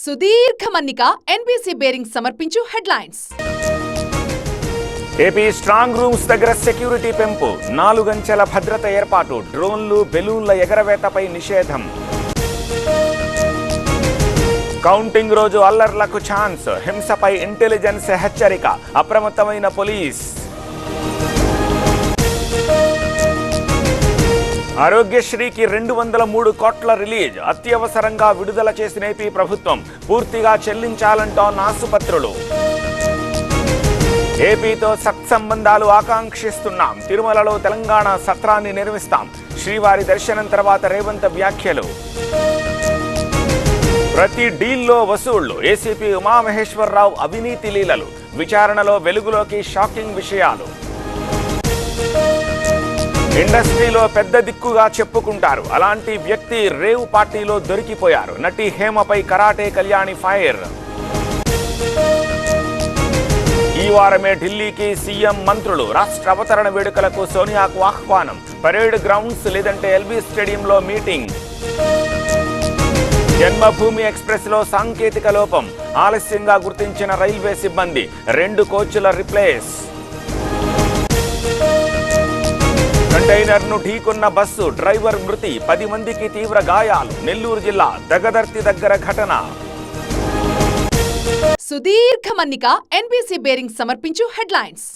సుదీర్ఘ మన్నిక NBC bearing సమర్పించు హెడ్లైన్స్. ఏపీ స్ట్రాంగ్ రూమ్స్ దగ్గర సెక్యూరిటీ పెంపు, 4 గంటల భద్రత ఏర్పాటు, డ్రోన్లు బెలూన్ల ఎగరవేతపై నిషేధం. కౌంటింగ్ రోజు అల్లర్లకు ఛాన్స్, హింసపై ఇంటెలిజెన్స్ హెచ్చరిక, అప్రమత్తమైన పోలీస్. ఆరోగ్యశ్రీకి 203 కోట్ల రిలీజ్, అత్యవసరంగా విడుదల చేసిన ఏపీ ప్రభుత్వం, పూర్తిగా చెల్లించాలంటోన్న ఆసుపత్రులు. ఏపీతో సత్సంబంధాలు ఆకాంక్షిస్తున్నాం, తిరుమలలో తెలంగాణ సత్రాన్ని నిర్మిస్తాం, శ్రీవారి దర్శనం తర్వాత రేవంత్ వ్యాఖ్యలు. ప్రతి డీల్లో వసూళ్లు, ఏసీపీ ఉమామహేశ్వరరావు అవినీతి లీలలు, విచారణలో వెలుగులోకి షాకింగ్ విషయాలు. ఇండస్ట్రీలో పెద్ద దిక్కుగా చెప్పుకుంటారు, అలాంటి వ్యక్తి రేవ్ పార్టీలో దొరికిపోయారు, నటి హేమపై కరాటే కళ్యాణి ఫైర్. ఈ వారమే ఢిల్లీకి సీఎం మంత్రులు, రాష్ట్ర అవతరణ వేడుకలకు సోనియాకు ఆహ్వానం, పరేడ్ గ్రౌండ్స్ లేదంటే ఎల్బీ స్టేడియంలో మీటింగ్. జన్మభూమి ఎక్స్ప్రెస్ లో సాంకేతిక లోపం, ఆలస్యంగా గుర్తించిన రైల్వే సిబ్బంది, 2 కోచ్ల రిప్లేస్. కంటైనర్ను ఢీకొన్న బస్సు, డ్రైవర్ మృతి, 10 మందికి తీవ్ర గాయాలు, నెల్లూరు జిల్లా దగదర్తి దగ్గర ఘటన. సుదీర్ఘ మన్నిక ఎన్బీసీ బేరింగ్ సమర్పించు హెడ్లైన్స్.